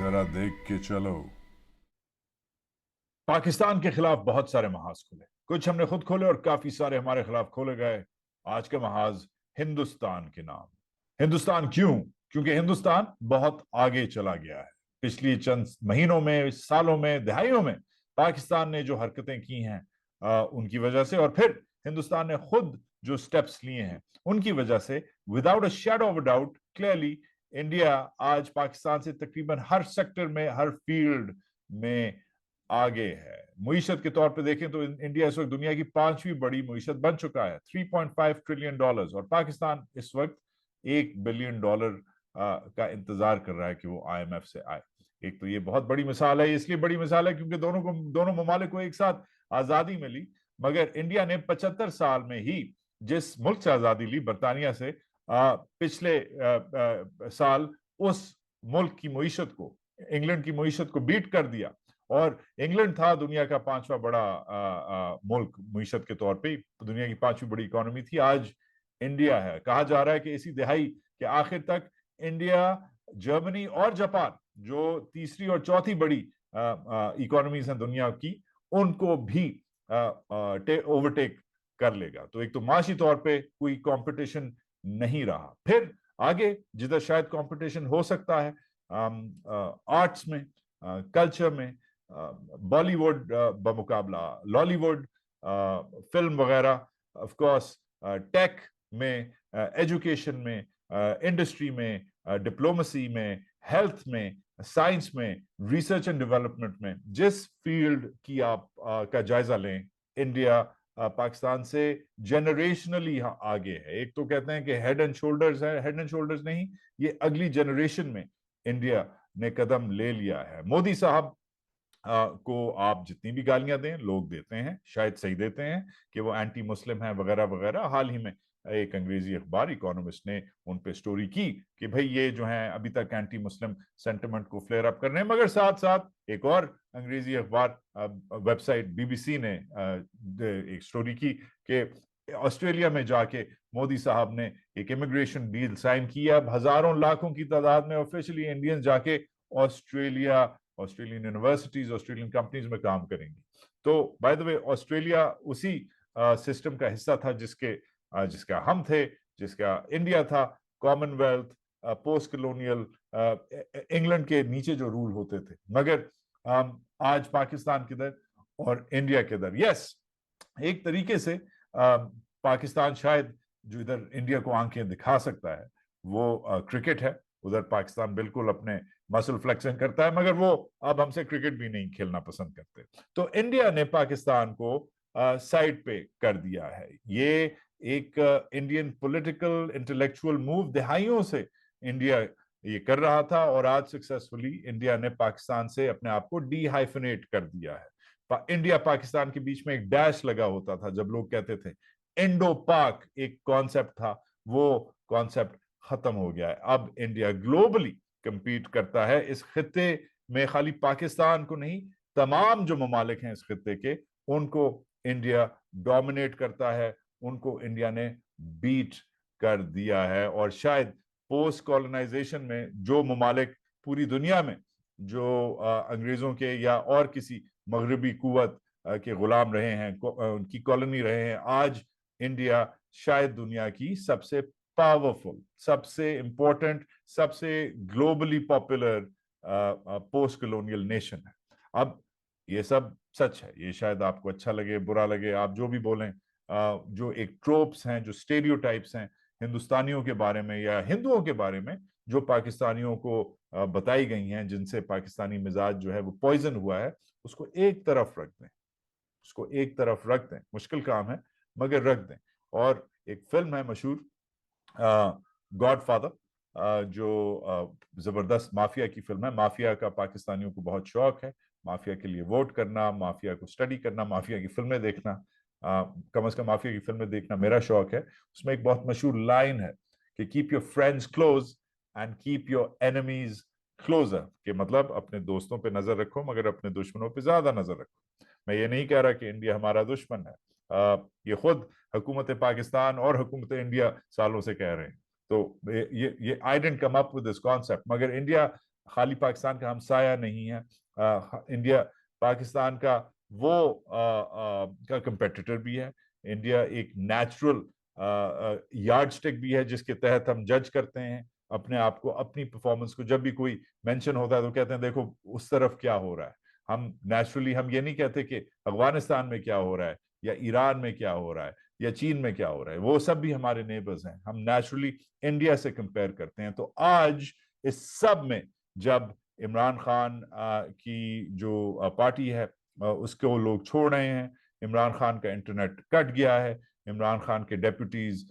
जरा देख के चलो। पाकिस्तान के खिलाफ बहुत सारे महाज खुले, कुछ हमने खुद खोले और काफी सारे हमारे खिलाफ खोले गए। आज का महाज हिंदुस्तान के नाम। हिंदुस्तान क्यों? क्योंकि हिंदुस्तान बहुत आगे चला गया है। पिछली चंद महीनों में, सालों में, दहाइयों में पाकिस्तान ने जो हरकतें की हैं उनकी वजह से, और फिर हिंदुस्तान ने खुद जो स्टेप्स लिए हैं उनकी वजह से, without a shadow of a doubt, clearly India आज पाकिस्तान से तकरीबन हर सेक्टर में, हर फील्ड में आगे है। मुईशत के तौर पे देखें तो इंडिया इस वक्त दुनिया की 5वीं बड़ी मुईशत बन चुका है, $3.5 ट्रिलियन, और पाकिस्तान इस वक्त $1 बिलियन का इंतजार कर रहा है कि वो IMF से आए। एक तो ये बहुत बड़ी मिसाल है, इसलिए बड़ी मिसाल है क्योंकि दोनों ममालिक को एक साथ आजादी मिली, मगर इंडिया ने 75 साल में ही जिस मुल्क से आजादी ली, बरतानिया से, पिछले साल उस मुल्क की मुईशत को, इंग्लैंड की मुईशत को बीट कर दिया। और इंग्लैंड था दुनिया का 5वां बड़ा मुल्क मुईशत के तौर पे, दुनिया की 5वीं बड़ी इकोनॉमी थी, आज इंडिया है। कहा जा रहा है कि इसी दिहाई के आखिर तक इंडिया, जर्मनी और जापान, जो तीसरी और चौथी बड़ी इकोनॉमीज हैं दुनिया की, उनको भी ओवरटेक कर लेगा। तो एक तो माशी तौर पे कोई कंपटीशन नहीं रहा। फिर आगे जिधर शायद कंपटीशन हो सकता है, आर्ट्स में, कल्चर में, बॉलीवुड बमुकाबला लॉलीवुड, फिल्म वगैरह, ऑफ कोर्स टेक में, एजुकेशन में, इंडस्ट्री में, डिप्लोमेसी में, हेल्थ में, साइंस में, रिसर्च एंड डेवलपमेंट में, जिस फील्ड की आप का जायजा लें, इंडिया पाकिस्तान से जनरेशनली आगे है। एक तो कहते हैं कि हेड एंड शोल्डर्स है, हेड एंड शोल्डर्स नहीं, ये अगली जनरेशन में इंडिया ने कदम ले लिया है। मोदी साहब को आप जितनी भी गालियां दें, लोग देते हैं, शायद सही देते हैं, कि वो एंटी मुस्लिम हैं वगैरह वगैरह। हाल ही में एक अंग्रेजी अखबार, इकोनॉमिस्ट, ने उन पे स्टोरी की कि भाई ये जो है अभी तक एंटी मुस्लिम सेंटिमेंट को फ्लेयर अप कर रहे हैं। मगर साथ साथ एक और अंग्रेजी अखबार, वेबसाइट BBC ने एक स्टोरी की कि ऑस्ट्रेलिया में जाके मोदी साहब ने एक इमिग्रेशन डील साइन किया। अब हजारों लाखों की तादाद में ऑफिशियली इंडियंस जाके ऑस्ट्रेलियन यूनिवर्सिटीज, ऑस्ट्रेलियन कंपनीज में काम करेंगी। तो बाय द वे, ऑस्ट्रेलिया उसी सिस्टम का हिस्सा था जिसका हम थे, जिसका इंडिया था। कॉमनवेल्थ, पोस्ट कॉलोनियल, इंग्लैंड के नीचे जो रूल होते थे। मगर आज पाकिस्तान किधर और इंडिया किधर? यस, एक तरीके से पाकिस्तान शायद जो इधर इंडिया को आंखें दिखा सकता है वो क्रिकेट है। उधर पाकिस्तान बिल्कुल अपने मसल फ्लेक्शन करता है, मगर वो अब हमसे क्रिकेट भी नहीं खेलना पसंद करते। तो इंडिया ने पाकिस्तान को साइड पे कर दिया है। ये एक इंडियन पॉलिटिकल इंटेलेक्चुअल मूव दहाइयों से इंडिया ये कर रहा था, और आज सक्सेसफुली इंडिया ने पाकिस्तान से अपने आप को डीहाइफिनेट कर दिया है। इंडिया पाकिस्तान के बीच में एक डैश लगा होता था, जब लोग कहते थे इंडो पाक एक कॉन्सेप्ट था, वो कॉन्सेप्ट खत्म हो गया है। अब इंडिया ग्लोबली कंपीट करता है इस खित्ते में, खाली पाकिस्तान को नहीं, तमाम जो ममालिक हैं इस खित्ते के, उनको इंडिया डोमिनेट करता है, उनको इंडिया ने बीट कर दिया है। और शायद पोस्ट कॉलोनाइजेशन में जो ममालिक पूरी दुनिया में जो अंग्रेजों के या और किसी मगरबी कुवत के गुलाम रहे हैं, उनकी कॉलोनी रहे हैं, आज इंडिया शायद दुनिया की सबसे पावरफुल, सबसे इंपॉर्टेंट, सबसे globally popular post colonial nation है। अब ये सब सच है, ये शायद आपको अच्छा लगे, बुरा लगे, आप जो भी बोलें। जो एक ट्रोप्स हैं, जो स्टेरियोटाइप्स हैं हिंदुस्तानियों के बारे में या हिंदुओं के बारे में, जो पाकिस्तानियों को बताई गई हैं, जिनसे पाकिस्तानी मिजाज जो है वो पॉइजन हुआ है, उसको एक तरफ रख दें, उसको एक तरफ रख दें। मुश्किल काम है मगर रख दें। और एक फिल्म है मशहूर, गॉडफादर, जो जबरदस्त माफिया की फिल्म है। माफिया का पाकिस्तानियों को बहुत शौक है, माफिया के लिए वोट करना, माफिया को स्टडी करना, माफिया की फिल्में देखना। कम से कम माफिया की फिल्में देखना मेरा शौक है। उसमें एक बहुत मशहूर लाइन है कि keep your friends close and keep your enemies closer, के मतलब अपने दोस्तों पे नजर रखो मगर अपने दुश्मनों पे ज्यादा नजर रखो। मैं ये नहीं कह रहा कि इंडिया हमारा दुश्मन है, ये खुद हुकूमत पाकिस्तान और हुकूमत इंडिया सालों से कह रहे हैं। तो ये I didn't come up with this concept, मगर इंडिया खाली पाकिस्तान का हमसाया नहीं है, इंडिया पाकिस्तान का वो का कंपेटिटर भी है। इंडिया एक नेचुरल यार्ड स्टिक भी है जिसके तहत हम जज करते हैं अपने आप को, अपनी परफॉर्मेंस को। जब भी कोई मेंशन होता है तो कहते हैं देखो उस तरफ क्या हो रहा है। हम नेचुरली हम ये नहीं कहते कि अफगानिस्तान में क्या हो रहा है या ईरान में क्या हो रहा है या चीन में क्या हो रहा है, वो सब भी हमारे नेबर्स हैं। हम नेचुरली इंडिया से कंपेयर करते हैं। तो आज इस सब में जब इमरान खान की जो पार्टी है उसको लोग छोड़ रहे हैं, इमरान खान का इंटरनेट कट गया है, इमरान खान के डेप्यूटीज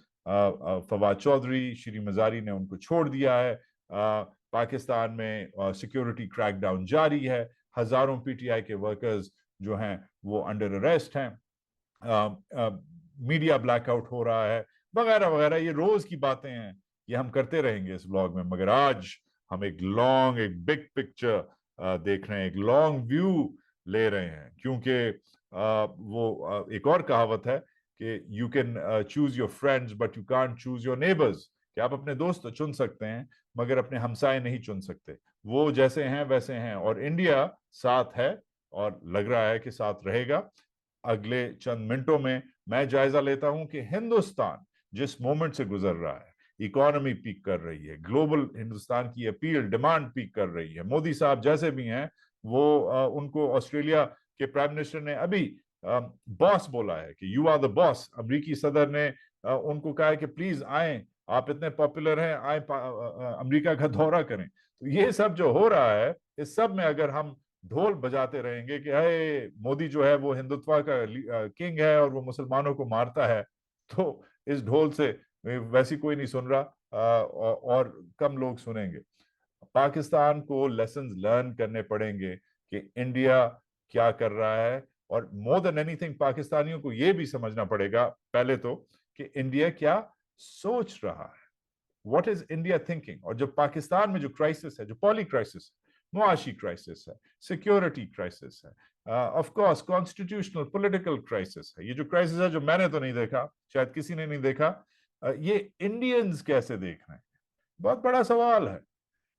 फवाद चौधरी, श्री मजारी ने उनको छोड़ दिया है, पाकिस्तान में सिक्योरिटी क्रैकडाउन जारी है, हजारों पीटीआई के वर्कर्स जो हैं वो अंडर अरेस्ट हैं, मीडिया ब्लैकआउट हो रहा है, वगैरह वगैरह। ये रोज की बातें हैं, ये हम करते रहेंगे इस ब्लॉग में। मगर आज हम एक लॉन्ग, एक बिग पिक्चर देख रहे हैं, एक लॉन्ग व्यू ले रहे हैं, क्योंकि वो एक और कहावत है कि you can choose your friends but you can't choose your neighbours, कि आप अपने दोस्त तो चुन सकते हैं मगर अपने हमसाए नहीं चुन सकते। वो जैसे हैं वैसे हैं, और इंडिया साथ है और लग रहा है कि साथ रहेगा। अगले चंद मिनटों में मैं जायजा लेता हूं कि हिंदुस्तान जिस मोमेंट से गुजर रहा है, इकोनॉमी पीक कर रही है, ग्लोबल हिंदुस्तान की अपील, डिमांड पीक कर रही है। मोदी साहब जैसे भी हैं वो उनको ऑस्ट्रेलिया के प्राइम मिनिस्टर ने अभी बॉस बोला है कि यू आर द बॉस। अमेरिकी सदर ने उनको कहा है कि प्लीज आए, आप इतने पॉपुलर हैं, आए अमेरिका का दौरा करें। तो ये सब जो हो रहा है, इस सब में अगर हम ढोल बजाते रहेंगे कि हे मोदी जो है वो हिंदुत्व का किंग है और वो मुसलमानों को मारता है, तो इस ढोल से वैसी कोई नहीं सुन रहा, और कम लोग सुनेंगे। पाकिस्तान को लेसन्स लर्न करने पड़ेंगे कि इंडिया क्या कर रहा है, और मोर देन एनीथिंग पाकिस्तानियों को यह भी समझना पड़ेगा पहले तो कि इंडिया क्या सोच रहा है, व्हाट इज इंडिया थिंकिंग। और जो पाकिस्तान में जो क्राइसिस है, जो पॉली क्राइसिस, मुआशी क्राइसिस है, सिक्योरिटी क्राइसिस है, of course constitutional political crisis है, ये जो क्राइसिस है जो मैंने तो नहीं देखा, शायद किसी ने नहीं देखा, ये इंडियंस कैसे देख रहे हैं, बहुत बड़ा सवाल है।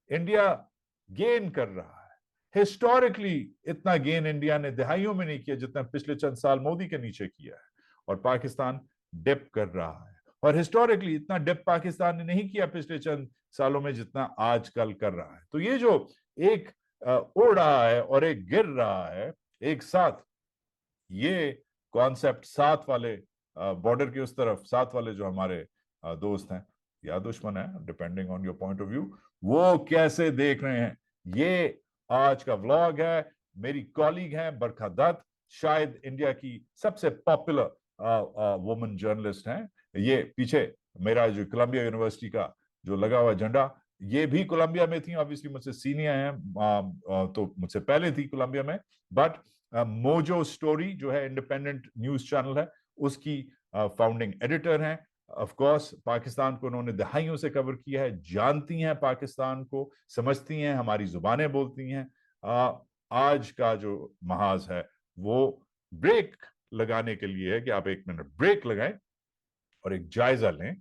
इंडिया गेन कर रहा है, हिस्टोरिकली इतना गेन इंडिया ने दहाइयों में नहीं किया जितना पिछले चंद साल मोदी के नीचे किया है, और पाकिस्तान डिप कर रहा है। और हिस्टोरिकली इतना डिप पाकिस्तान ने नहीं किया पिछले चंद सालों में जितना आजकल कर रहा है। तो ये जो एक उड़ रहा है और एक गिर रहा है एक साथ, ये कॉन्सेप्ट साथ वाले बॉर्डर के उस तरफ, साथ वाले जो हमारे दोस्त हैं या दुश्मन है, depending on your point of view, वो कैसे देख रहे हैं, ये आज का व्लॉग है। मेरी कॉलीग हैं बरखा दत्त, शायद इंडिया की सबसे पॉपुलर वुमन जर्नलिस्ट हैं। ये पीछे मेरा जो कोलंबिया यूनिवर्सिटी का जो लगा हुआ झंडा, ये भी कोलंबिया में थी, ऑब्वियसली मुझसे सीनियर हैं, तो मुझसे पहले थी कोलंबिया में। बट मोजो स्टोरी जो है इंडिपेंडेंट न्यूज चैनल है, उसकी फाउंडिंग एडिटर हैं। ऑफ कोर्स पाकिस्तान को उन्होंने दहाइयों से कवर किया है, जानती हैं पाकिस्तान को, समझती हैं, हमारी जुबानें बोलती हैं। आज का जो महाज है वो ब्रेक लगाने के लिए है कि आप एक मिनट ब्रेक लगाएं और एक जायजा लें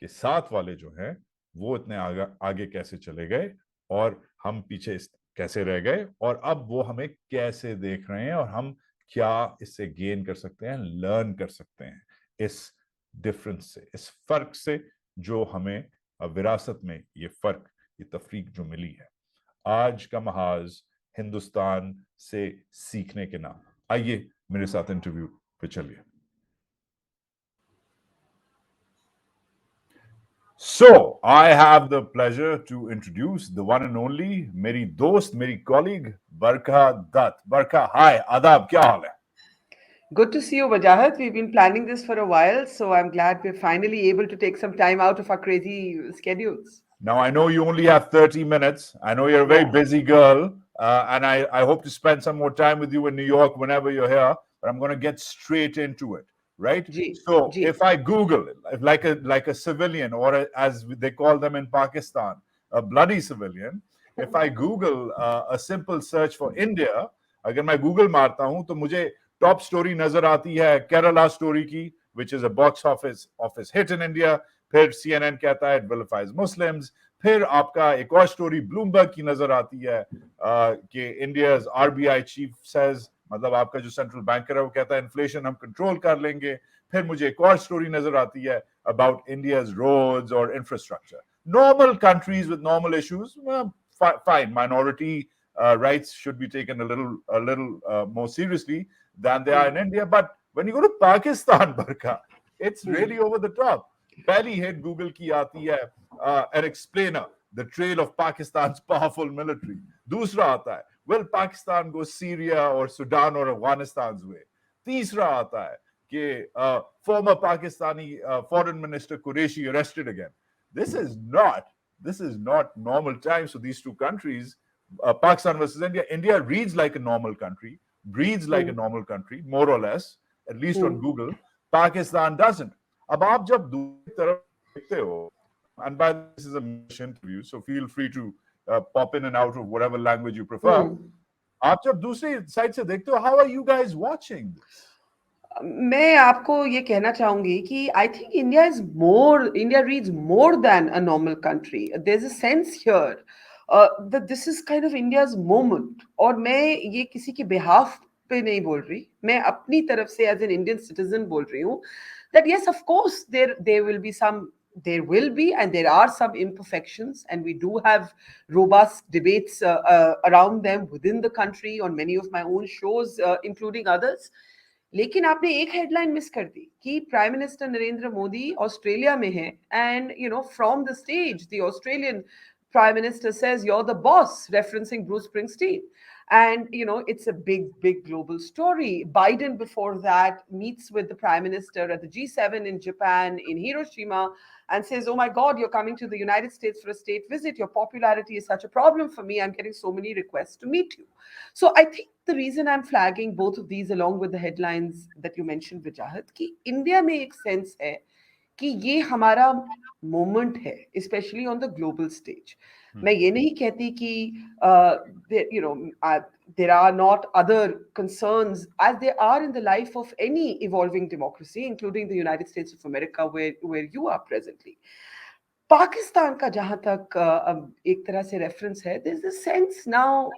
कि साथ वाले जो हैं वो इतने आगे कैसे चले गए और हम पीछे कैसे रह गए, और अब वो हमें कैसे देख रहे हैं और हम क्या इससे गेन कर सकते हैं, लर्न कर सकते हैं इस डिफरेंस से, इस फर्क से जो हमें विरासत में ये फर्क, ये तफरीक जो मिली है। आज का महाज हिंदुस्तान से सीखने के नाम। आइए मेरे साथ इंटरव्यू पे चलिए। So, I have the pleasure to introduce the one and only मेरी दोस्त, मेरी colleague बरखा दत्त। बरखा, hi, आदाब, क्या हाल है? Good to see you, Wajahat. We've been planning this for a while, so I'm glad we're finally able to take some time out of our crazy schedules. Now, I know you only have 30 minutes. I know you're a very busy girl, and I hope to spend some more time with you in New York whenever you're here, but I'm going to get straight into it, right? So, if I Google it, like a civilian, or as they call them in Pakistan, a bloody civilian, if I Google a simple search for India, अगर मैं Google मारता हूं तो मुझे top story नजर आती है Kerala story की, which is a box office hit in India. फिर CNN कहता है it vilifies Muslims, फिर आपका एक और स्टोरी ब्लूमबर्ग की नजर आती है कि इंडियाज आरबीआई चीफ सेज, मतलब आपका जो सेंट्रल बैंकर है वो कहता है इन्फ्लेशन हम कंट्रोल कर लेंगे। फिर मुझे एक और स्टोरी नजर आती है अबाउट इंडियाज रोड्स और infrastructure. Normal countries with normal issues, fine, minority rights should be taken a little more seriously than they are in India. But when you go to Pakistan, Barka, it's really over the top. पहली hit Google की आती है an explainer, the trail of Pakistan's powerful military. दूसरा आता है well Pakistan goes Syria or Sudan or Afghanistan's way. तीसरा आता है कि former Pakistani foreign minister Qureshi arrested again. This is not normal times for these two countries. Pakistan versus India. India reads like a normal country, breathes like a normal country, more or less, at least on Google. Pakistan doesn't. अब आप जब दूसरी तरफ देखते हो, and by this is a interview, so feel free to pop in and out of whatever language you prefer. आप जब दूसरी साइड से देखते हो, how are you guys watching this? मैं आपको ये कहना चाहूंगी कि I think India reads more than a normal country. There is a sense here that this is kind of India's moment. और मैं ये किसी के बिहाफ पे नहीं बोल रही, मैं अपनी तरफ से एज एन इंडियन सिटीजन बोल रही हूँ that yes, of course, there will be and there are some imperfections, and we do have robust debates around them within the country on many of my own shows, including others. लेकिन आपने एक headline miss कर दी कि prime minister Narendra Modi Australia में है, and from the stage the Australian prime minister says you're the boss, referencing Bruce Springsteen. And it's a big global story. Biden before that meets with the prime minister at the G7 in Japan, in Hiroshima, and says, oh my god, you're coming to the United States for a state visit, your popularity is such a problem for me, I'm getting so many requests to meet you. So I think the reason I'm flagging both of these along with the headlines that you mentioned, Vijahat, ki India mein ek sense hai कि ये हमारा moment है, specially on the global stage. मैं ये नहीं कहती कि there are not other concerns as there are in the life of any evolving democracy, including the United States of America, where you are presently. Pakistan का जहां तक एक तरह से रेफरेंस है, there's a sense now,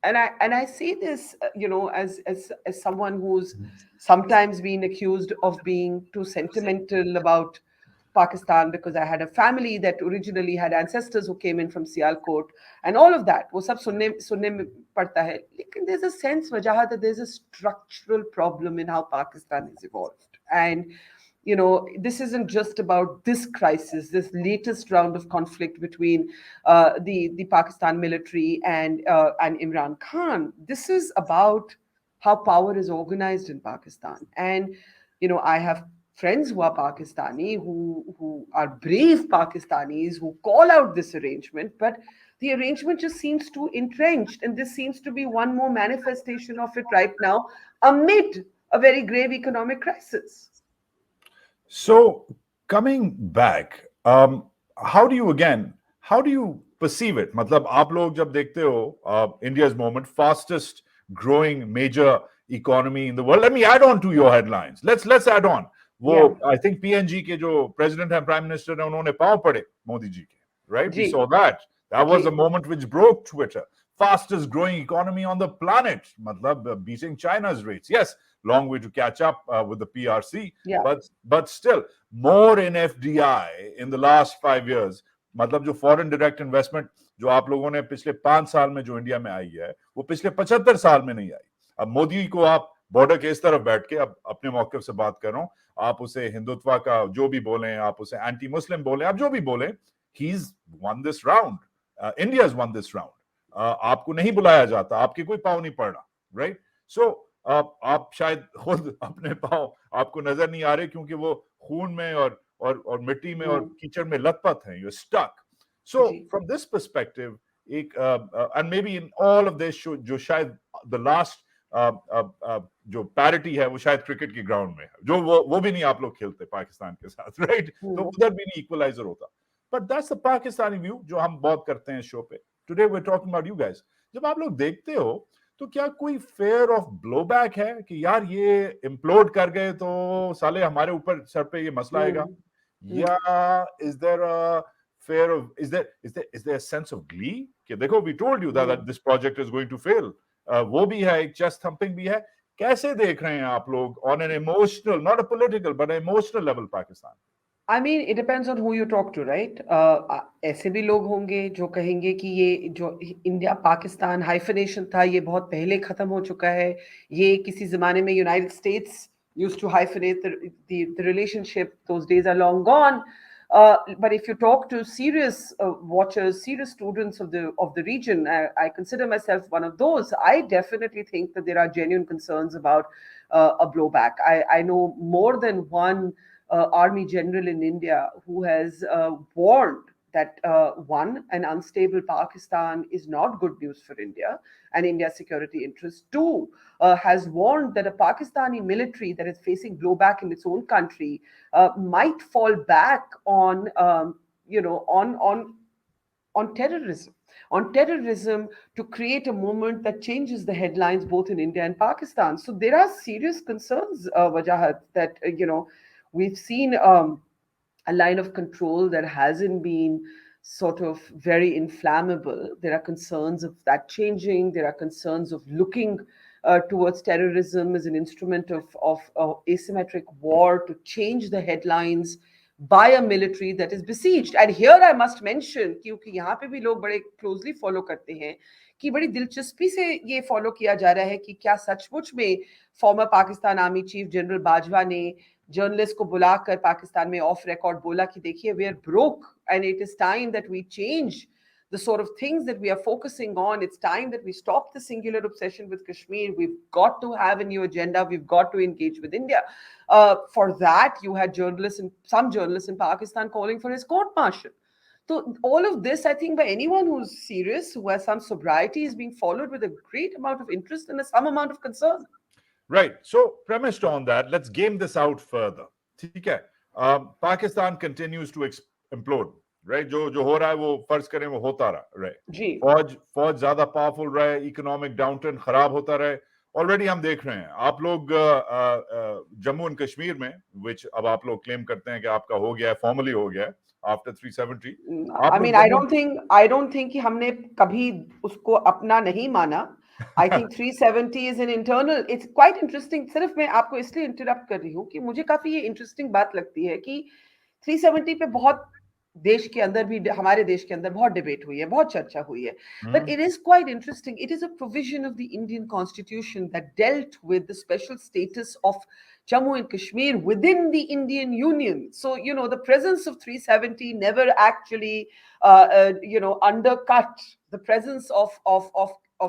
and I say this as someone who's sometimes been accused of being too sentimental about Pakistan because I had a family that originally had ancestors who came in from Sialkot and all of that. वो सब सुनने में पड़ता है. लेकिन there's a sense, Wajahat, that there's a structural problem in how Pakistan has evolved. And this isn't just about this crisis, this latest round of conflict between the Pakistan military and Imran Khan. This is about how power is organized in Pakistan. And I have friends who are Pakistani, who are brave Pakistanis, who call out this arrangement, but the arrangement just seems too entrenched, and this seems to be one more manifestation of it right now amid a very grave economic crisis. So coming back, how do you perceive it? मतलब आप लोग जब देखते हो India's moment, fastest growing major economy in the world. Let me add on to your headlines. Let's add on. वो I think PNG के जो president and prime minister ने उन्होंने पाँव पड़े मोदी जी के, right? We saw that. That was a moment which broke Twitter. Fastest growing economy on the planet, मतलब beating China's rates. Yes, long way to catch up with the PRC, but still more in FDI in the last 5 years. मतलब जो foreign direct investment जो आप लोगों ने पिछले 5 साल में जो इंडिया में आई है, वो पिछले 75 साल में नहीं आई. अब मोदी को आप बॉर्डर के इस तरफ बैठ के, अब अपने मौके से बात कर रहा हूं, आप उसे हिंदुत्व का जो भी बोलें, आप उसे एंटी मुस्लिम बोलें, आप जो भी बोलें, he's won this round. India's won this round. आपको नहीं बुलाया जाता, आपके कोई पाँव नहीं पड़ रहा, right? So आप शायद खुद अपने पाँव आपको नजर नहीं आ रहे क्योंकि वो खून में और मिट्टी में और कीचड़ में लथपथ हैं. You're stuck. So from this perspective, and maybe in all of this, जो शायद the last जो पैरिटी है वो शायद क्रिकेट के ग्राउंड में है, जो वो भी नहीं आप लोग खेलते पाकिस्तान के साथ, राइट? तो उधर भी नहीं इक्वलाइजर होता. But that's the Pakistani view जो हम बहुत करते हैं शो पे. Today we are talking about you guys. जब आप लोग देखते हो तो क्या कोई फेयर ऑफ ब्लोबैक है कि यार ये इम्प्लोड कर गए तो साले हमारे ऊपर सर पे ये मसला आएगा, या is there a fear of, is there a sense of glee कि देखो we told you that this project is going to fail, वो भी है, एक chest thumping भी है. कैसे देख रहे हैं आप लोग on an emotional, not a political but an emotional level Pakistan? I mean, it depends on who you talk to, right? ऐसे भी लोग होंगे जो कहेंगे कि ये जो इंडिया पाकिस्तान हाइफनेशन था ये बहुत पहले खत्म हो चुका है. ये किसी जमाने में United states used to hyphenate the relationship. Those days are long gone. But if you talk to serious watchers, serious students of the region, I consider myself one of those. I definitely think that there are genuine concerns about a blowback. I know more than one army general in India who has warned that one, an unstable Pakistan is not good news for India and India's security interests. Two, has warned that a Pakistani military that is facing blowback in its own country might fall back on, on terrorism to create a movement that changes the headlines both in India and Pakistan. So there are serious concerns, Wajahat, that we've seen a line of control that hasn't been sort of very inflammable. There are concerns of that changing. There are concerns of looking towards terrorism as an instrument of asymmetric war to change the headlines by a military that is besieged. And here I must mention, क्योंकि यहाँ पे भी लोग बड़े closely follow करते हैं, कि बड़ी दिलचस्पी से ये follow किया जा रहा है कि क्या सचमुच में former Pakistan army chief general Bajwa ने जर्नलिस्ट को बुलाकर पाकिस्तान में ऑफ रिकॉर्ड बोला कि देखिए we are broke and it is time that we change the sort of things that we are focusing on. It's time that we stop the singular obsession with Kashmir. We've got to have a new agenda. We've got to engage with India. For that, you had some journalists in Pakistan calling for his court-martial. So all of this, I think, by anyone who's serious, who has some sobriety, is being followed with a great amount of interest and some amount of concern. Right. So premised on that, let's game this out further. ठीक है. Pakistan continues to implode. Right? जो हो रहा है वो फर्ज करें वो होता रहा. Right? फौज ज्यादा पावरफुल रहे, इकोनॉमिक डाउनटर्न खराब होता रहे. ऑलरेडी हम देख रहे हैं. आप लोग जम्मू एंड कश्मीर में, which अब आप लोग क्लेम करते हैं कि आपका हो गया है, फॉर्मली हो गया है after 370. I mean, I don't think कि हमने कभी उसको अपना नहीं माना. I think 370 is an internal. It's quite interesting. सिर्फ मैं आपको इसलिए इंटरप्ट कर रही हूँ कि मुझे काफी ये इंटरेस्टिंग बात लगती है कि 370 पे बहुत देश के अंदर भी, हमारे देश के अंदर बहुत डिबेट हुई है, बहुत चर्चा हुई है. But it is quite interesting. It is a provision of the Indian Constitution that dealt with the special status of Jammu and Kashmir within the Indian Union. So, the presence of 370 never actually, undercut the presence of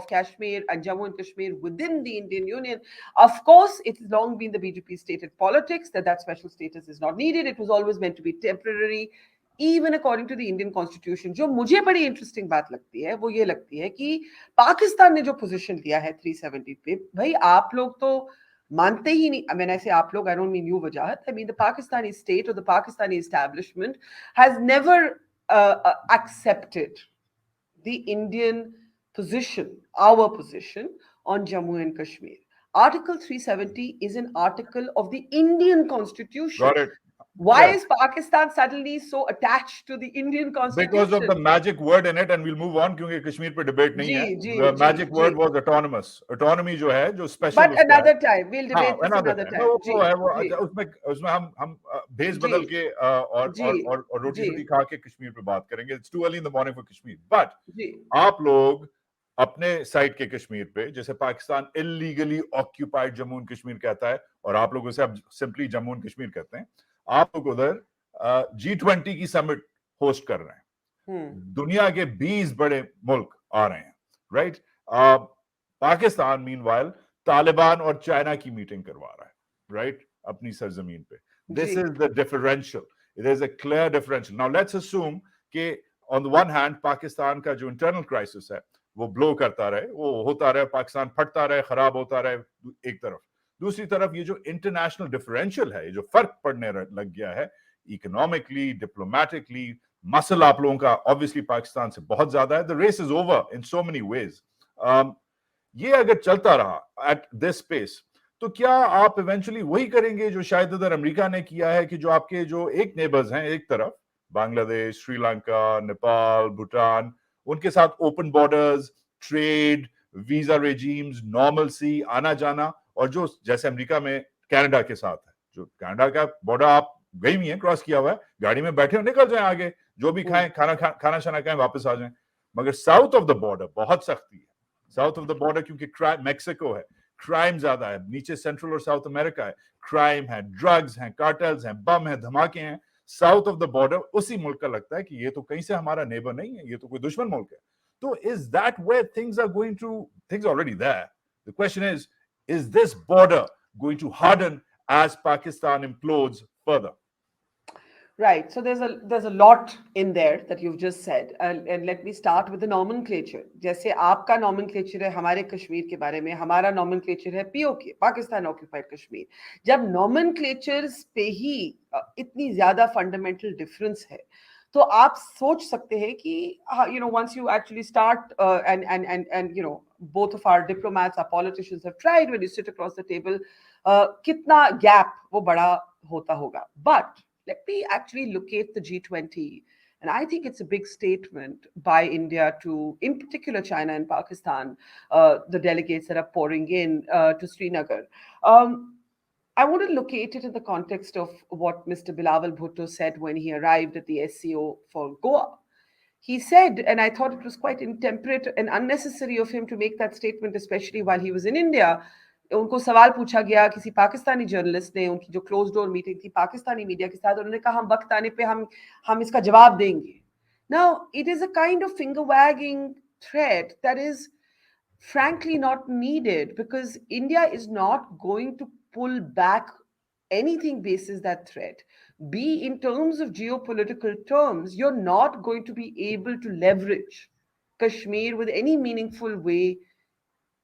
Kashmir and Jammu and Kashmir within the Indian Union. Of course, it's long been the BJP stated politics that special status is not needed. It was always meant to be temporary. Even according to the Indian Constitution, जो मुझे बड़ी interesting बात लगती है वो ये लगती है कि पाकिस्तान ने जो पोजीशन लिया है 370 पे, भाई आप लोग तो मानते ही नहीं. मैंने ऐसे आप लोग, I don't mean you Wajahat, I mean the Pakistani state or the Pakistani establishment has never accepted the Indian position, our position on Jammu and Kashmir. Article 370 is an article of the Indian Constitution. Got it. Why is Pakistan suddenly so attached to the Indian Constitution? Because of the magic word in it, and we'll move on क्योंकि कश्मीर पे debate नहीं है. The magic word was autonomous. Autonomy जो है, जो special. But another time, we'll debate this another time. वो है, उसमें हम भेस बदल के और रोटी रोटी खा के कश्मीर पे बात करेंगे. It's too early in the morning for Kashmir. But आप लोग अपने साइड के कश्मीर पे, जैसे Pakistan illegally occupied Jammu and Kashmir कहता है और आप लोग उसे अब सिंपली जम्मू एंड कश्मीर कहते हैं, आप लोग उधर G20 की समिट होस्ट कर रहे हैं. दुनिया के 20 बड़े मुल्क आ रहे हैं. राइट? पाकिस्तान मीनवाइल तालिबान और चाइना की मीटिंग करवा रहा है. राइट? अपनी सरजमीन पे. This is the differential. It is a clear differential. Now let's assume कि on the one hand Pakistan का जो इंटरनल क्राइसिस है वो ब्लो करता रहे, वो होता रहे, पाकिस्तान फटता रहे, खराब होता रहे एक तरफ. दूसरी तरफ ये जो इंटरनेशनल डिफरेंशियल है, ये जो फर्क पड़ने लग गया है इकोनॉमिकली, डिप्लोमेटिकली, मसल आप लोगों का ऑब्वियसली पाकिस्तान से बहुत ज्यादा है. The race is over in so many ways. ये अगर चलता रहा एट दिस पेस, तो क्या आप इवेंचुअली वही करेंगे जो शायद इधर अमेरिका ने किया है कि जो आपके जो एक नेबर्स हैं एक तरफ, बांग्लादेश, श्रीलंका, नेपाल, भूटान, उनके साथ open borders, trade, visa regimes, normalcy, आना जाना, और जो जैसे अमेरिका में कनाडा के साथ है, जो कनाडा का बॉर्डर आप गई हुई है, क्रॉस किया हुआ है, गाड़ी में बैठे हो निकल जाए आगे, जो भी खाएं, खाना शाना खाएं, वापस आ जाएं। मगर साउथ ऑफ द बॉर्डर बहुत सख्ती है। साउथ ऑफ द बॉर्डर क्योंकि मैक्सिको है, क्राइम ज्यादा है, नीचे सेंट्रल और साउथ अमेरिका है, क्राइम है, ड्रग्स हैं, कार्टेल्स हैं, बम है, धमाके हैं। साउथ ऑफ द बॉर्डर उसी मुल्क का लगता है कि ये तो कहीं से हमारा नेबर नहीं है, ये तो कोई दुश्मन मुल्क है। तो is that where things are going to, things already there, the question is this border going to harden as Pakistan implodes further? Right. So there's a lot in there that you've just said, and let me start with the nomenclature. जैसे आपका nomenclature है हमारे कश्मीर के बारे में, हमारा nomenclature है POK, Pakistan occupied Kashmir. जब nomenclatures पे ही इतनी ज़्यादा fundamental difference है, तो आप सोच सकते हैं कि once you actually start and both of our diplomats, our politicians have tried, when you sit across the table, कितना gap वो बड़ा होता होगा. But let me actually locate the G20. And I think it's a big statement by India to, in particular, China and Pakistan, the delegates that are pouring in to Srinagar. I want to locate it in the context of what Mr. Bilawal Bhutto said when he arrived at the SCO for Goa. He said, and I thought it was quite intemperate and unnecessary of him to make that statement, especially while he was in India. उनको सवाल पूछा गया किसी Pakistani journalist ने, उनकी जो close door meeting थी Pakistani media के साथ, उन्होंने कहा हम वक्त आने पे हम इसका जवाब देंगे. Now, it is a kind of finger wagging threat that is frankly not needed, because India is not going to pull back anything basis that threat. Be in terms of geopolitical terms, you're not going to be able to leverage Kashmir with any meaningful way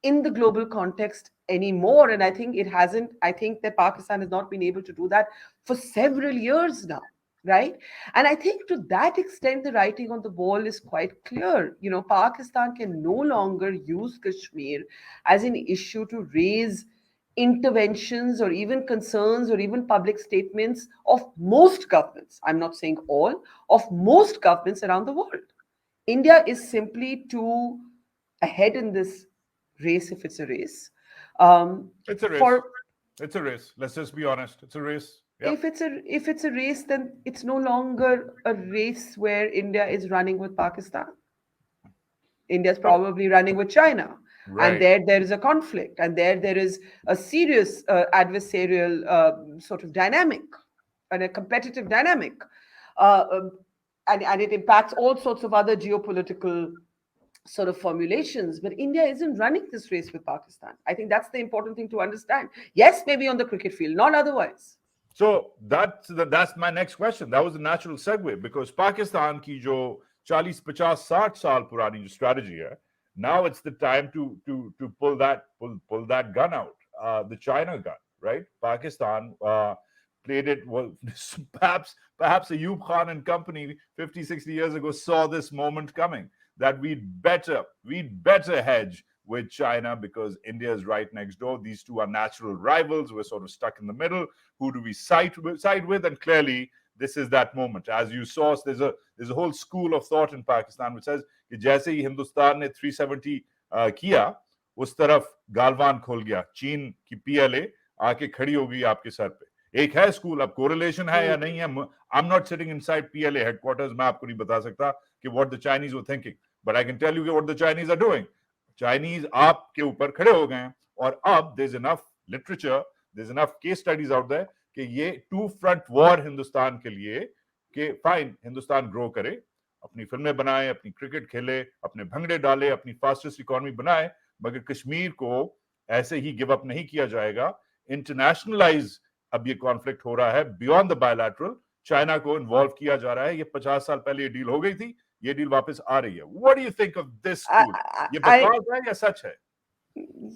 in the global context anymore. And I think it hasn't, I think that Pakistan has not been able to do that for several years now, right? And I think to that extent, the writing on the wall is quite clear. Pakistan can no longer use Kashmir as an issue to raise interventions or even concerns or even public statements of most governments. I'm not saying all, of most governments around the world. India is simply too ahead in this race, if it's a race. It's a race. For It's a race. Let's just be honest. It's a race. Yep. if it's a race, then it's no longer a race where India is running with Pakistan. India's No. probably running with China, and Right. there is a conflict, and there is a serious adversarial sort of dynamic and a competitive dynamic, uh, um, and it impacts all sorts of other geopolitical sort of formulations. But India isn't running this race with Pakistan. I think that's the important thing to understand. Yes, maybe on the cricket field, not otherwise. So that's my next question. That was a natural segue, because Pakistan ki jo 40, 50, 60 saal purani jo strategy hai, now it's the time to pull that gun out, the China gun, right? Pakistan played it, well, perhaps Ayub Khan and company 50, 60 years ago saw this moment coming, that we'd better hedge with China because India is right next door. These two are natural rivals. We're sort of stuck in the middle. Who do we side with? And clearly, this is that moment. As you saw, there's a whole school of thought in Pakistan which says कि जैसे ही हिंदुस्तान ने 370 किया, उस तरफ गालवान खोल गया, चीन की PLA आके खड़ी हो गई आपके सर पे. एक है स्कूल, अब कोरिलेशन है या नहीं है, I'm not sitting inside PLA headquarters, मैं आपको नहीं बता सकता कि what the Chinese were thinking, but I can tell you what the Chinese are doing. Chinese आपके ऊपर खड़े हो गए हैं, और अब there's enough literature, there's enough case studies out there कि ये टू फ्रंट वॉर हिंदुस्तान के लिए, कि फाइन हिंदुस्तान ग्रो करे, अपनी फिल्में बनाए, अपनी क्रिकेट खेले, अपने भंगड़े डाले, अपनी फास्टेस्ट इकोनॉमी बनाए, मगर कश्मीर को ऐसे ही गिव अप नहीं किया जाएगा. इंटरनेशनलाइज अब ये कॉन्फ्लिक्ट हो रहा है, बियॉन्ड द बायलैटरल. चाइना को इन्वॉल्व किया जा रहा है. ये 50 साल पहले ये डील हो गई थी, ये डील वापस आ रही है. What do you think of this school? ये बकवास है या सच है?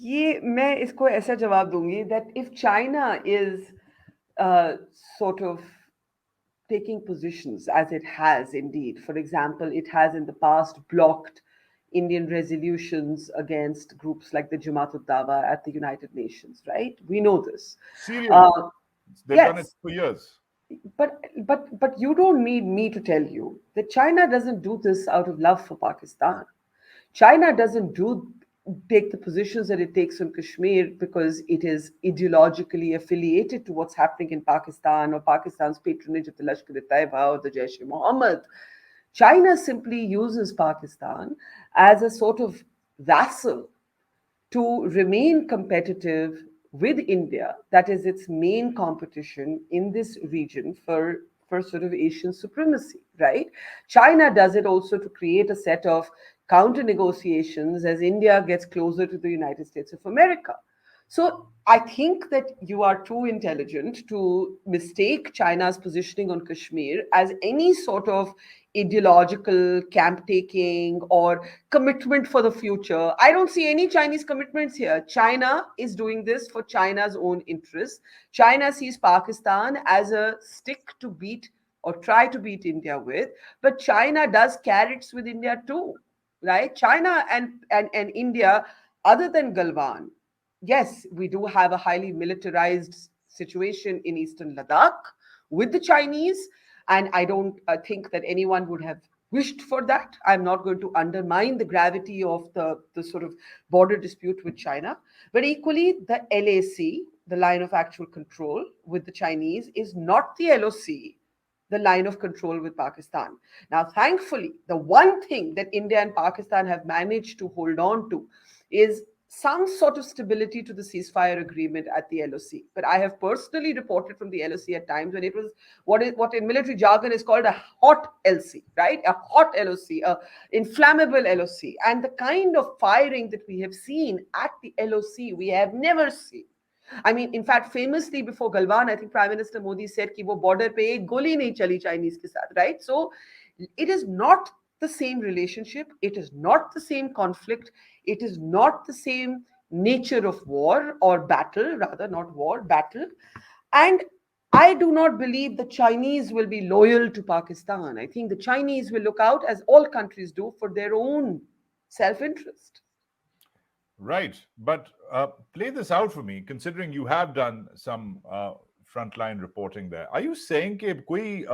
ये मैं इसको ऐसा जवाब दूंगी that if China is sort of taking positions as it has indeed, for example, it has in the past blocked Indian resolutions against groups like the Jamaat ud-Dawa at the United Nations, right? We know this. Seriously, they've done it Yes, for years. but you don't need me to tell you that China doesn't do this out of love for Pakistan. China doesn't do take the positions that it takes on Kashmir because it is ideologically affiliated to what's happening in Pakistan or Pakistan's patronage of the Lashkar-e-Taiba or the Jaish-e-Mohammed. China simply uses Pakistan as a sort of vassal to remain competitive with India, that is its main competition in this region for sort of Asian supremacy, right? China does it also to create a set of counter negotiations as India gets closer to the United States of America. So I think that you are too intelligent to mistake China's positioning on Kashmir as any sort of ideological camp taking or commitment for the future. I don't see any Chinese commitments here. China is doing this for China's own interests. China sees Pakistan as a stick to beat or try to beat India with, but China does carrots with India too, right? China and India, other than Galwan, yes, we do have a highly militarized situation in eastern Ladakh with the Chinese, and I don't think that anyone would have wished for that. I'm not going to undermine the gravity of the sort of border dispute with China, but equally, the LAC, the line of actual control with the Chinese, is not the LOC, the line of control with Pakistan. Now, thankfully, the one thing that India and Pakistan have managed to hold on to is some sort of stability to the ceasefire agreement at the LOC. But I have personally reported from the LOC at times when it was what in military jargon is called a hot LC, right? A hot LOC, a inflammable LOC. And the kind of firing that we have seen at the LOC, we have never seen. I mean, in fact, famously before Galwan, I think Prime Minister Modi said कि वो border पे एक गोली नहीं चली Chinese के साथ, right? So it is not the same relationship. It is not the same conflict. It is not the same nature of war or battle, rather, not war, battle. And I do not believe the Chinese will be loyal to Pakistan. I think the Chinese will look out, as all countries do, for their own self interest. Right. But play this out for me, considering you have done some frontline reporting there. Are you saying that koi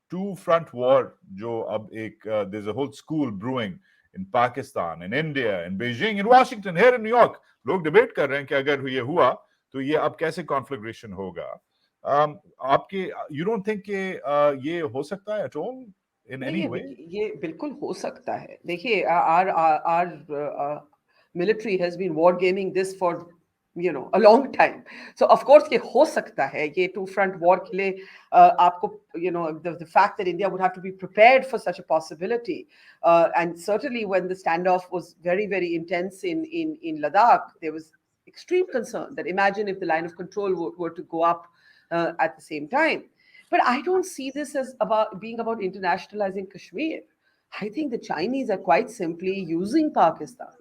two front war, jo ab ek, there's a whole school brewing in Pakistan, in India, in Beijing, in Washington, here in New York? लोग debate कर रहे हैं कि अगर ये हुआ तो ये अब कैसे कॉन्फ्लिग्रेशन होगा आपके यू डोंट थिंक कि ये हो सकता है एट ऑल इन नहीं एनी वे ये बिल्कुल हो सकता है देखिए our military has been war gaming this for a long time, so of course ये हो सकता है ये two front war के लिए आपको the fact that India would have to be prepared for such a possibility, and certainly when the standoff was very very intense in Ladakh, there was extreme concern that imagine if the line of control were to go up at the same time. But I don't see this as about being about internationalizing Kashmir. I think the Chinese are quite simply using Pakistan,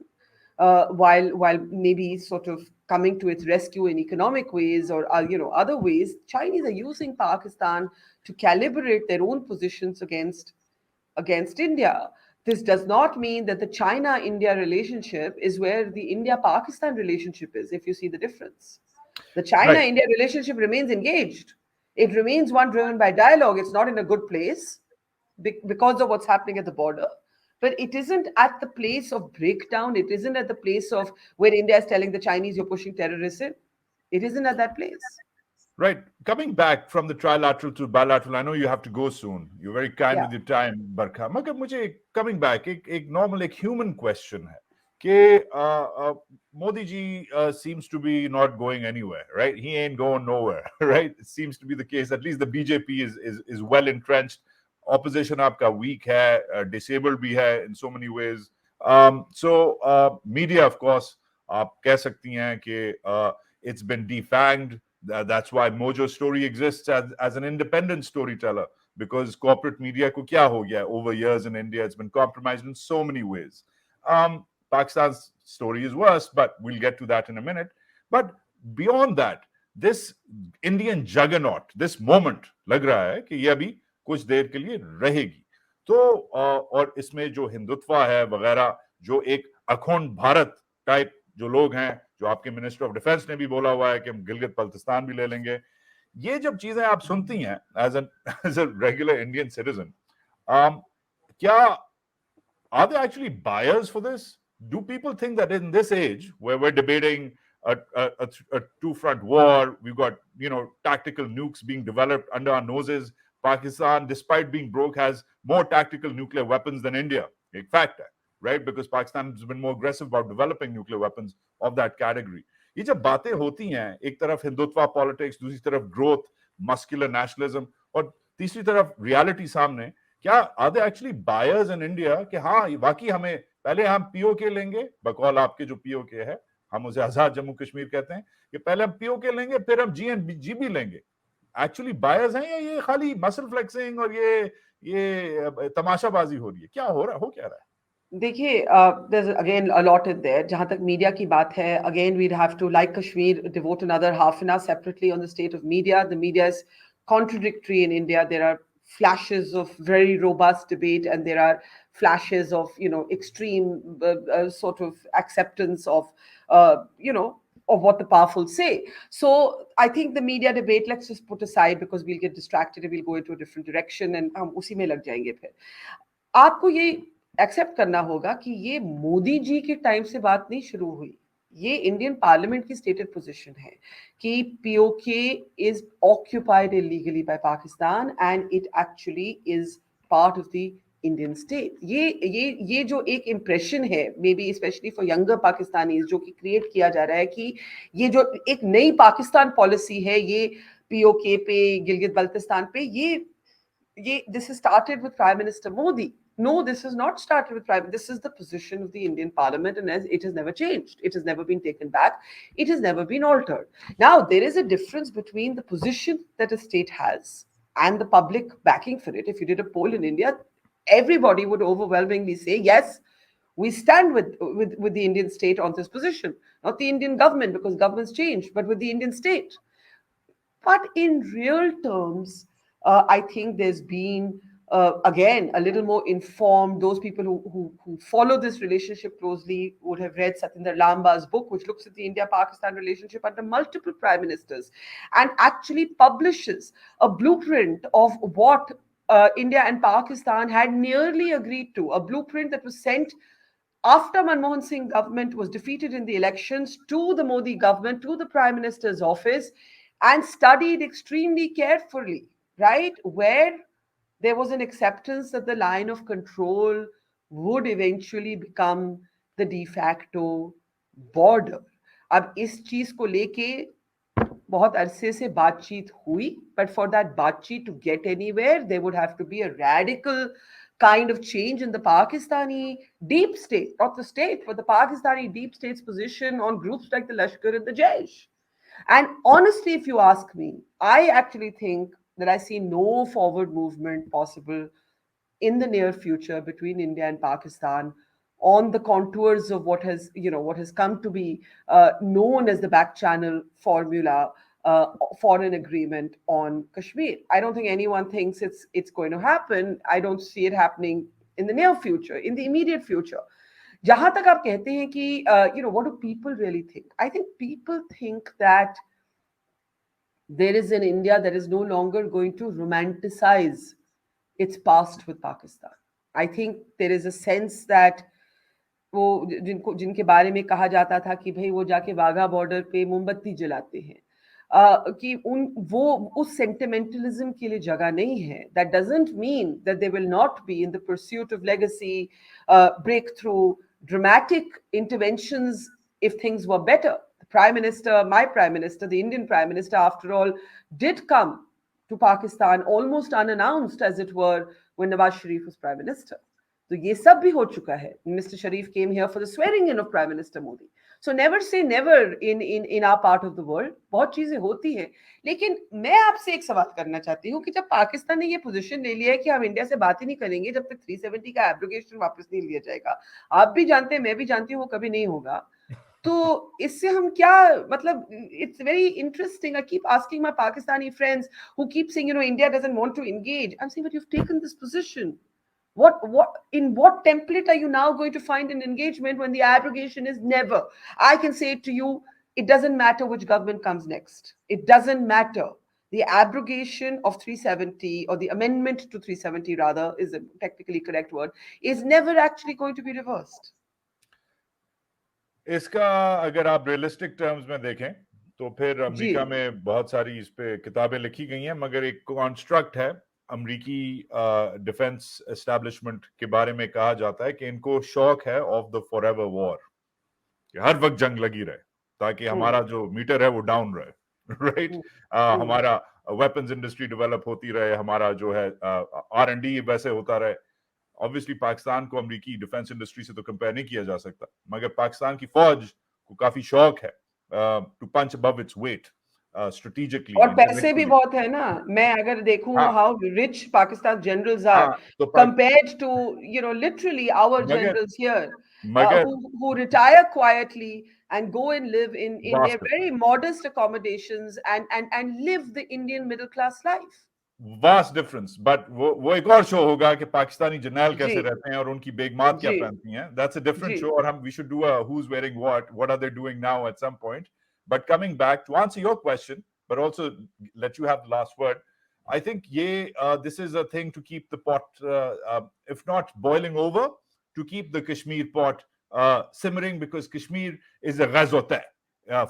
while maybe sort of coming to its rescue in economic ways or other ways. Chinese are using Pakistan to calibrate their own positions against India. This does not mean that the China-India relationship is where the India-Pakistan relationship is, if you see the difference. The right China-India relationship remains engaged. It remains one driven by dialogue. It's not in a good place because of what's happening at the border. But it isn't at the place of breakdown. It isn't at the place of where India is telling the Chinese you're pushing terrorists in. It isn't at that place. Right. Coming back from the trilateral to bilateral, I know you have to go soon. You're very kind Yeah. with your time, Barkha. मगर मुझे coming back एक normal एक human question है कि Modi ji seems to be not going anywhere, right? He ain't going nowhere, right? It seems to be the case. At least the BJP is well entrenched. Opposition आपका weak है, disabled भी है in so many ways. So media, of course, आप कह सकती हैं कि it's been defanged. That's why Mojo Story exists as an independent storyteller, because corporate media ko kya ho gaya over years in India, it's been compromised in so many ways. Pakistan's story is worse, but we'll get to that in a minute. But beyond that, this Indian juggernaut, this moment, lag raha hai ki ye abhi kuch der ke liye rahegi. तो और इसमें जो हिंदुत्व है वगैरह, जो एक अखंड Bharat type जो लोग हैं, जो आपके मिनिस्टर ऑफ डिफेंस ने भी बोला हुआ है कि हम गिलगित बल्तिस्तान भी ले लेंगे, ये जब चीजें आप सुनती हैं as an as a regular Indian citizen, क्या are they actually buyers for this? Do people think that in this age where we're debating a two-front war, we've got tactical nukes being developed under our noses, Pakistan, despite being broke, has more tactical nuclear weapons than India? A fact, right? Because Pakistan has been more aggressive about developing nuclear weapons of that category. ये जब बातें होती हैं, एक तरफ Hindutva politics, दूसरी तरफ growth, muscular nationalism, और तीसरी तरफ रियलिटी सामने, क्या are they actually buyers in India कि हाँ वाकई हमें पहले हम पीओके लेंगे, बकौल आपके जो पीओके है, हम उसे आजाद जम्मू कश्मीर कहते हैं, कि पहले हम पीओके लेंगे फिर हम जीबी लेंगे? एक्चुअली बायर्स हैं या ये खाली मसल फ्लेक्सिंग और ये तमाशाबाजी हो रही है? क्या हो रहा है, हो क्या रहा है? देखिए, there's again a lot in there. जहाँ तक मीडिया की बात है, again we'd have to, like Kashmir, devote another half an hour separately on the state of media. The media is contradictory in India. There are flashes of very robust debate, and there are flashes of extreme sort of acceptance of of what the powerful say. So I think the media debate, let's just put aside, because we'll get distracted and we'll go into a different direction, and हम उसी में लग जाएंगे फिर. आपको ये accept करना होगा कि ये मोदी जी के टाइम से बात नहीं शुरू हुई. ये इंडियन पार्लियामेंट की स्टेटेड पोजीशन है कि PoK is occupied illegally by Pakistan and it actually is part of the Indian state. ये जो एक इम्प्रेशन है, maybe specially for younger Pakistanis, जो कि क्रिएट किया जा रहा है कि ये जो एक नई पाकिस्तान पॉलिसी है, ये पीओके पे, गिलगित बल्तिस्तान पे, this has started with Prime Minister Modi. No, this has not started with Prime. This is the position of the Indian Parliament, and as it has never changed. It has never been taken back. It has never been altered. Now, there is a difference between the position that a state has and the public backing for it. If you did a poll in India, everybody would overwhelmingly say, yes, we stand with the Indian state on this position. Not the Indian government, because governments change, but with the Indian state. But in real terms, I think there's been, again, a little more informed. Those people who follow this relationship closely would have read Satinder Lamba's book, which looks at the India-Pakistan relationship under multiple prime ministers and actually publishes a blueprint of what India and Pakistan had nearly agreed to, a blueprint that was sent after Manmohan Singh government was defeated in the elections to the Modi government, to the Prime Minister's office, and studied extremely carefully, right? Where there was an acceptance that the line of control would eventually become the de facto border. अब इस चीज को लेके बहुत अरसे से बातचीत हुई, but for that बातचीत to get anywhere, there would have to be a radical kind of change in the Pakistani deep state, not the state, but the Pakistani deep state's position on groups like the Lashkar and the Jaish. And honestly, if you ask me, I actually think that I see no forward movement possible in the near future between India and Pakistan on the contours of what has come to be known as the back channel formula for an agreement on Kashmir. I don't think anyone thinks it's going to happen. I don't see it happening in the near future, in the immediate future. जहां तक आप कहते हैं कि what do people really think? I think people think that there is an India that is no longer going to romanticize its past with Pakistan. I think there is a sense that वो जिनके बारे में कहा जाता था कि भाई वो जाके वाघा बॉर्डर पे मोमबत्ती जलाते हैं, कि वो उस सेंटिमेंटलिज्म के लिए जगह नहीं है. That doesn't mean that they will not be in the pursuit of legacy, breakthrough, dramatic interventions if things were better. The Prime Minister, my Prime Minister, the Indian Prime Minister, after all, did come to Pakistan almost unannounced, as it were, when Nawaz Sharif was Prime Minister. तो ये सब भी हो चुका है. Mr. Sharif came here for the swearing in of Prime Minister Modi. So never say never in our part of the world. बहुत चीजें होती हैं. लेकिन मैं आपसे एक सवाल करना चाहती हूँ कि जब पाकिस्तान ने ये पोजीशन ले लिया है कि हम इंडिया से बात ही नहीं करेंगे जब तक 370 का एब्रोगेशन वापस नहीं लिया जाएगा, आप भी जानते हैं, मैं भी जानती हूँ, वो कभी नहीं होगा. तो इससे हम क्या मतलब, it's very interesting. I keep asking my Pakistani friends who keep saying, India doesn't want to engage. I'm saying, but you've taken this position. In what template are you now going to find an engagement when the abrogation is never? I can say it to you, it doesn't matter which government comes next. It doesn't matter. the abrogation of 370, or the amendment to 370 rather is a technically correct word, is never actually going to be reversed. इसका अगर आप realistic terms में देखें तो फिर जी. America में बहुत सारी इस पे किताबें लिखी गई हैं, मगर एक कॉन्स्ट्रक्ट है अमेरिकी डिफेंस एस्टैब्लिशमेंट के बारे में कहा जाता है कि इनको शौक है ऑफ द फॉरएवर वॉर, हर वक्त जंग लगी रहे ताकि हमारा जो मीटर है वो डाउन रहे, राइट? हमारा वेपन्स इंडस्ट्री डेवलप होती रहे, हमारा जो है R&D वैसे होता रहे। ऑब्वियसली पाकिस्तान को अमेरिकी डिफेंस इंडस्ट्री से तो कंपेयर नहीं किया जा सकता, मगर पाकिस्तान की फौज को काफी शौक है to punch above its weight strategically, और पैसे भी इंटेलेक्चुअली। बहुत है ना, मैं अगर देखूं हाँ how rich Pakistan generals are हाँ, तो compared to, literally our मगर generals here, मगर who retire quietly and go and live in their vast very modest accommodations and live the Indian middle class life. Vast difference, but वो एक और show होगा कि पाकिस्तानी जर्नैल जी. कैसे रहते हैं और उनकी बेगमात क्या जी. पहनती हैं। दैट्स अ डिफरेंट जी. शो, और हम we should do a who's wearing what are they doing now at some point. But coming back to answer your question, but also let you have the last word, I think this is a thing to keep the pot, if not boiling over, to keep the Kashmir pot simmering, because Kashmir is a ghazotah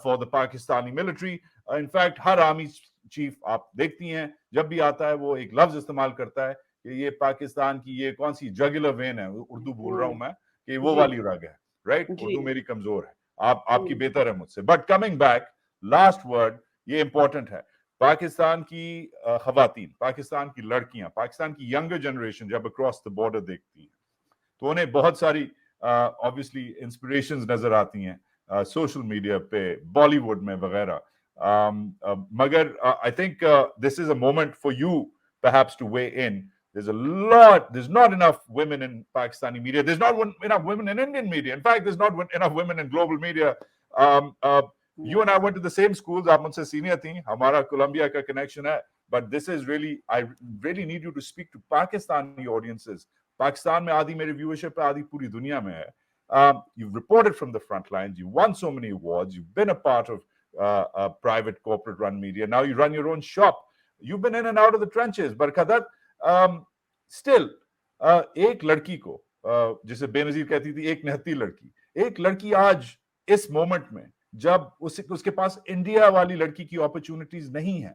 for the Pakistani military. In fact, her army chief आप देखती हैं जब भी आता है वो एक लफ्ज इस्तेमाल करता है कि ये पाकिस्तान की ये कौन सी जगुलर वेन है, उर्दू बोल रहा हूं मैं, कि वो जी. वाली रग है, राइट? जी. उर्दू मेरी कमजोर है, आपकी बेहतर है मुझसे। But coming back, last word ये इंपॉर्टेंट है। पाकिस्तान की खवातीन, पाकिस्तान की लड़कियां, पाकिस्तान की यंगर जनरेशन जब अक्रॉस द बॉर्डर देखती है तो उन्हें बहुत सारी ऑब्वियसली इंस्पिरेशंस नजर आती हैं सोशल मीडिया पे, बॉलीवुड में वगैरह। Magar, I think this is a moment for you perhaps to weigh in. There's not enough women in Pakistani media. There's not enough women in Indian media. In fact, there's not enough women in global media. You and I went to the same schools. आप मुझसे senior थी, हमारा Colombia का connection है. But this is really, I really need you to speak to Pakistani audiences. Pakistan में आधी मेरी viewership है, आधी पूरी दुनिया में है. You've reported from the front lines. You've won so many awards. You've been a part of private corporate run media. Now you run your own shop. You've been in and out of the trenches. But Khadat, still, एक लड़की को, जिसे बेनजीर कहती थी एक निहत्ती लड़की, एक लड़की आज इस मोमेंट में जब उसके पास इंडिया वाली लड़की की अपॉर्चुनिटीज नहीं है,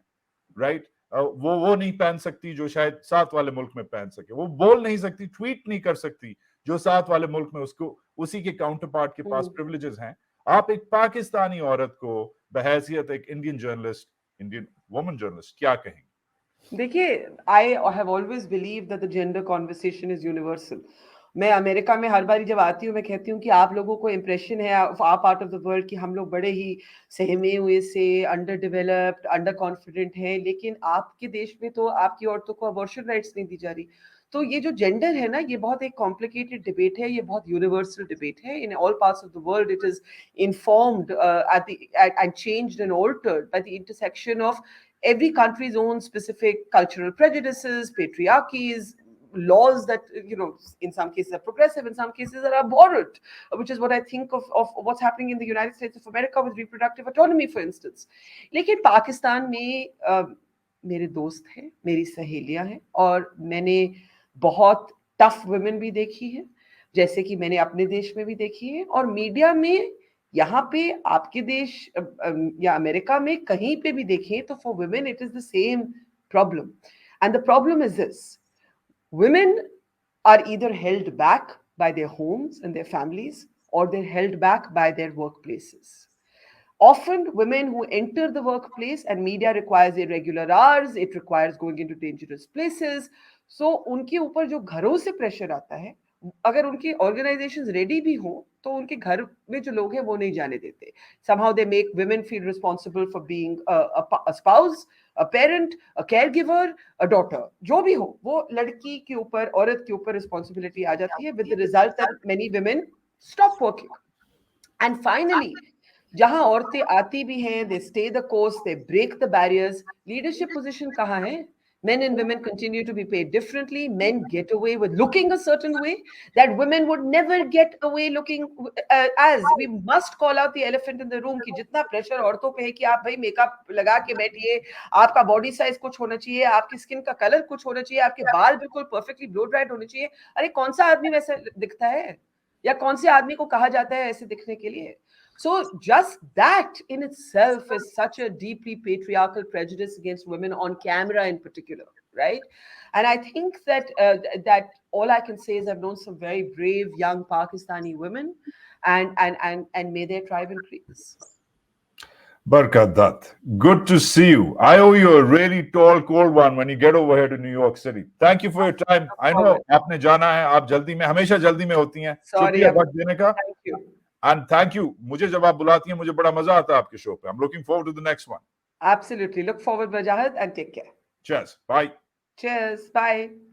राइट? वो नहीं पहन सकती जो शायद साथ वाले मुल्क में पहन सके, वो बोल नहीं सकती, ट्वीट नहीं कर सकती जो साथ वाले मुल्क में उसको उसी के काउंटर पार्ट के पास प्रिविलेजेस हैं। आप एक पाकिस्तानी औरत को बहैसियत एक Indian journalist, Indian woman journalist क्या कहेंगे? देखिए, I have always believe that the gender conversation is universal. मैं अमेरिका में हर बार जब आती हूँ मैं कहती हूँ कि आप लोगों को इम्प्रेशन है आप पार्ट ऑफ द वर्ल्ड कि हम लोग बड़े ही सहमे हुए से, अंडर डेवलप्ड, अंडर कॉन्फिडेंट हैं, लेकिन आपके देश में तो आपकी औरतों को अबॉर्शन राइट्स नहीं दी जा रही। तो ये जो जेंडर है ना, ये बहुत एक कॉम्प्लिकेटेड डिबेट है, ये बहुत यूनिवर्सल डिबेट है। In all parts of the world it is informed and changed and altered by the intersection of every country's own specific cultural prejudices, patriarchies, laws that in some cases are progressive, in some cases are abhorrent, which is what I think of what's happening in the United States of America with reproductive autonomy, for instance. लेकिन पाकिस्तान में मेरे दोस्त हैं, मेरी सहेलियां हैं, और मैंने बहुत टफ वुमेन भी देखी है, जैसे कि मैंने अपने देश में भी देखी है, और मीडिया में यहाँ पे आपके देश या अमेरिका में कहीं पे भी देखें तो for women it is the same problem. And the problem is this: women are either held back by their homes and their families, or they're held back by their workplaces. Often women who enter the workplace, and media requires irregular hours, it requires going into dangerous places, so उनके ऊपर जो घरों से pressure आता है, अगर उनकी organisations ready भी हो तो उनके घर में जो लोग हैं वो नहीं जाने देते। somehow they make women feel responsible for being a spouse, a parent, a caregiver, a daughter, जो भी हो वो लड़की के ऊपर, औरत के ऊपर रिस्पॉन्सिबिलिटी आ जाती है, with the result that many women stop working. And finally, जहां औरतें आती भी हैं, they stay the course, they break the barriers, leadership position कहाँ है? Men and women continue to be paid differently. Men get away with looking a certain way that women would never get away looking as. We must call out the elephant in the room कि जितना pressure औरतों पे है कि आप भाई makeup लगा के बैठिए, आपका बॉडी साइज कुछ होना चाहिए, आपकी स्किन का कलर कुछ होना चाहिए, आपके बाल बिल्कुल परफेक्टली ब्लो ड्राइड होने चाहिए. अरे कौन सा आदमी वैसे दिखता है, या कौन से आदमी को कहा जाता है ऐसे दिखने के लिए? So just that in itself is such a deeply patriarchal prejudice against women on camera in particular, right? And I think that that all I can say is I've known some very brave young Pakistani women, and may their tribe increase. Barkadat, good to see you. I owe you a really tall, cold one when you get over here to New York City. Thank you for your time. I know आपने जाना है, आप जल्दी में, हमेशा जल्दी में होती हैं. शुक्रिया वक्त देने का. Thank you. And thank you. मुझे जब आप बुलाती हैं, मुझे बड़ा मजा आता है आपके शो पे. I'm looking forward to the next one. Absolutely. Look forward, Wajahid, and take care. Cheers. Bye. Cheers. Bye.